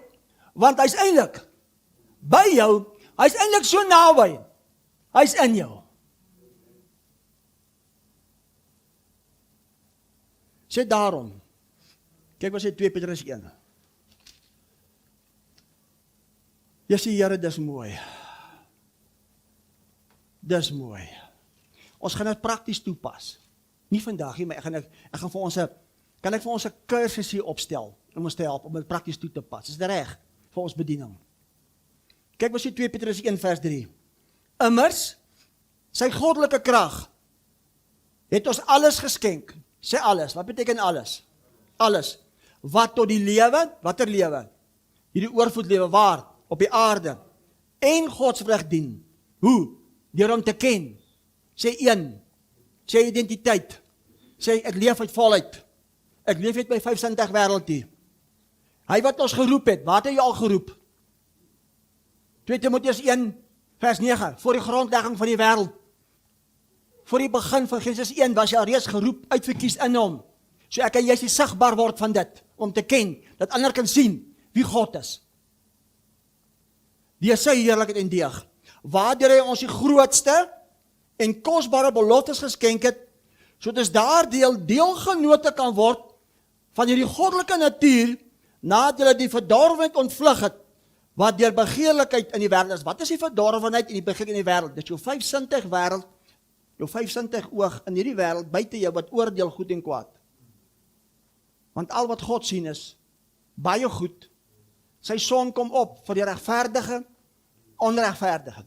want hy's eintlik by jou, hy's eintlik so naby, hy's in jou. Sê daarom, kyk wat sê 2 Petrus 1. Jy sê, Here, dis mooi. Dis mooi. Ons gaan dit prakties toepas. Nie vandag nie, maar ek gaan vir ons 'n kan ek vir ons 'n kursus hier opstel om ons te help om dit prakties toe te pas. Is dit reg vir ons bediening? Kyk wat sê 2 Petrus 1 vers 3. Immers sy goddelike krag het ons alles geskenk. Sê alles. Wat beteken alles? Alles. Wat tot die lewe, watter lewe? Hierdie oorvloed lewe waar? Op die aarde. En Godsvrug dien. Hoe? Deur hom te ken. Sê 1. Sê identiteit. Sê ek leef uit voluit. Ek leef uit my 25 wêreld hier. Hy wat ons geroep het, wat het hy al geroep? 2 Timoteus 1 vers 9, voor die grondlegging van die wêreld. Voor die begin van Genesis 1 was jy al reeds geroep, uitverkies in hom. So ek en jy sien sigbaar word van dit, om te ken, dat ander kan sien wie God is. Die sy heerlikheid en deeg, waardeur hy ons die grootste en kosbare beloftes geskenk het, sodat ons daardeel deelgenote kan word van hierdie goddelike natuur, nadat hulle die verdorwenheid ontvlug het, wat deur begeerlikheid in die wêreld is. Wat is die verdorwenheid en die begeerlikheid in die wêreld? Dit is jou 5-sintig wêreld, jou 5-sintig oog in hierdie wêreld, buite jou wat oordeel goed en kwaad. Want al wat God sien is, baie goed, sy son kom op vir die regverdige, onregverdige.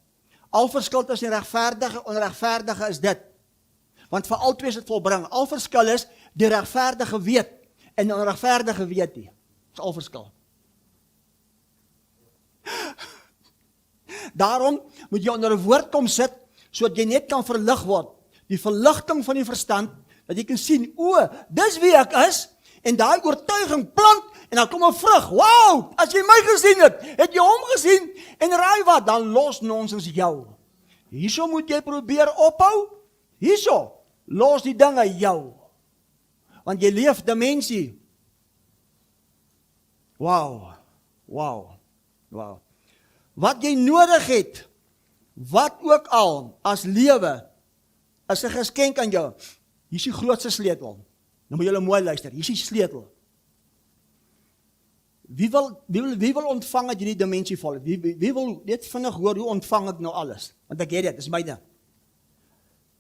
Al verskil tussen die regverdige en onregverdige is dit. Want vir al twee is dit volbring. Al verskil is, die regverdige weet, en die onregverdige weet nie. Dis al verskil. Daarom moet jy onder 'n woord kom sit, sodat jy net kan verlig word. Die verligting van die verstand, dat jy kan sien, o, dis wie ek is, en daai oortuiging plant, en dan kom 'n vrug. Wow, as jy my gesien het jy hom gesien, en raai wat, dan los nonsens jou. Hierso moet jy probeer ophou, hierso, los die dinge jou. Want jy leef dimensie. Wow. Wat jy nodig het, wat ook al as lewe is 'n geskenk aan jou. Hier is die grootste sleutel. Nou moet julle mooi luister, hier is die sleutel. Wie wil ontvang uit hierdie dimensie val? Wie wil net vinnig hoor, hoe ontvang ek nou alles? Want ek het dit, is myne.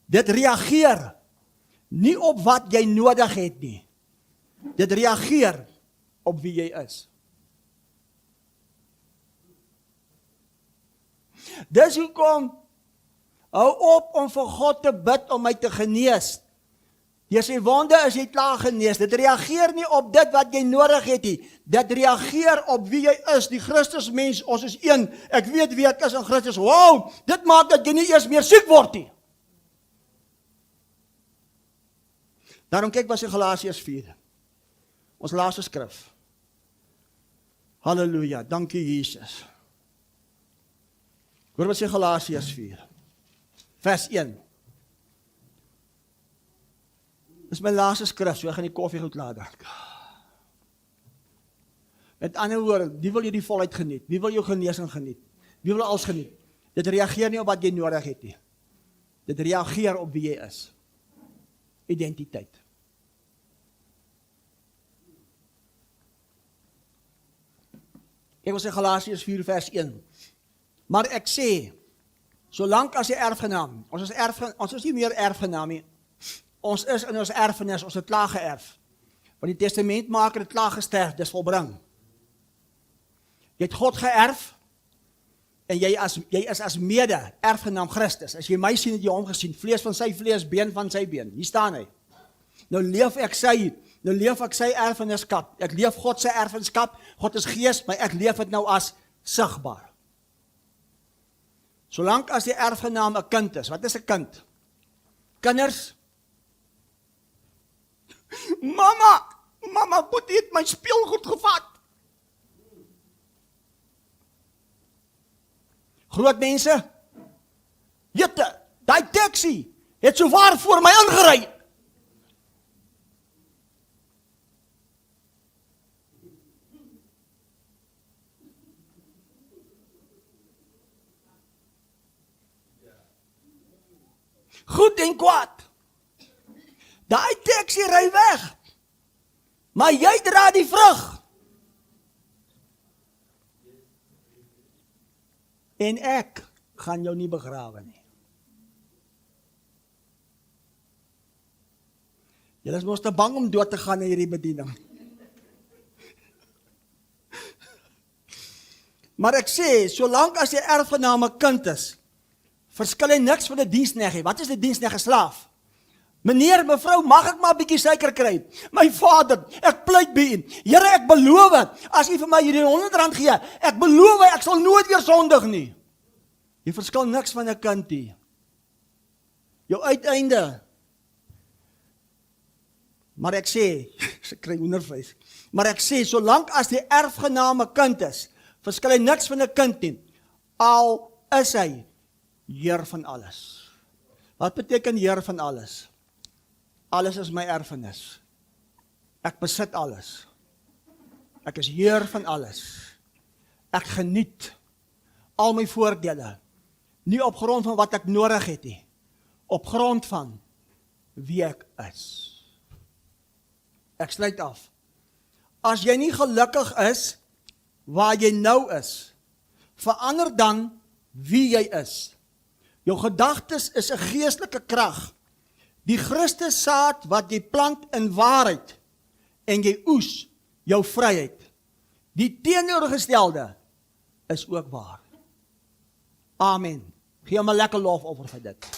Dit reageer nie op wat jy nodig het nie. Dit reageer op wie jy is. Dis hoekom, hou op om vir God te bid om my te genees. Jy sê, wonde is jy klaar genees. Dit reageer nie op dit wat jy nodig het nie. Dit reageer op wie jy is, die Christus mens, ons is een. Ek weet wie ek is in Christus. Wow, dit maak dat jy nie eers meer siek word nie. Daarom kyk wat in Galasiërs 4. Ons laaste skrif. Halleluja, dankie Jesus. Hoor wat sê Galasiërs 4. Vers 1. Dis my laaste skrif, so ek gaan die koffie goed laat drink. Met ander woorde, wie wil jy die volheid geniet? Wie wil jou genesing geniet? Wie wil alles geniet? Dit reageer nie op wat jy nodig het nie. Dit reageer op wie jy is. Identiteit. Ek wil sê Galasiërs 4 vers 1. Maar ek sê, solank as jy erfgenaam, ons is nie meer erfgenaam nie. Ons is in ons erfenis, ons het klaar geërf. Want die testamentmaker het klaar gesterf, dis volbring. Jy het God geërf, en jy is as mede erfgenaam Christus. As jy my sien, het jy hom gesien, vlees van sy vlees, been van sy been. Hier staan hy. Nou leef ek sy erfeniskap. Ek leef God sy erfenskap. God is gees, maar ek leef het nou as sigbaar. Solank as die erfgenaam 'n kind is. Wat is 'n kind? Kinders. Mama, Boetie het my speelgoed gevat. Groot mense. Jette, daai taxi het so waar voor my ingery. Goed en kwaad. Daai taxi ry weg. Maar jy dra die vrug. En ek gaan jou nie begrawe nie. Julle is mos te bang om dood te gaan in hierdie bediening. Maar ek sê, solank as jy erfgenaam 'n kind is, verskil hy niks van 'n diensknegt. Wat is 'n diensknegt? 'n slaaf? Meneer, mevrou, mag ek maar 'n bietjie suiker kry? My vader, ek pleit by u. Here, ek beloof, as u vir my hierdie R100 gee, ek beloof, ek sal nooit weer sondig nie. Jy verskil niks van 'n kind nie. Jou uiteinde. Maar ek sê, ek kry hoendervleis. Maar ek sê, solank as die erfgenaam 'n kind is, verskil hy niks van 'n kind nie. Al is hy Heer van alles. Wat beteken Heer van alles? Alles is my erfenis. Ek besit alles. Ek is Heer van alles. Ek geniet al my voordele. Nie op grond van wat ek nodig het nie. Op grond van wie ek is. Ek sluit af. As jy nie gelukkig is waar jy nou is, verander dan wie jy is. Jou gedagtes is 'n geestelike krag. Die Christus saad wat jy plant in waarheid en jy oes jou vryheid. Die teenoorgestelde is ook waar. Amen. Gee hom 'n lekker lofoffer vir dit.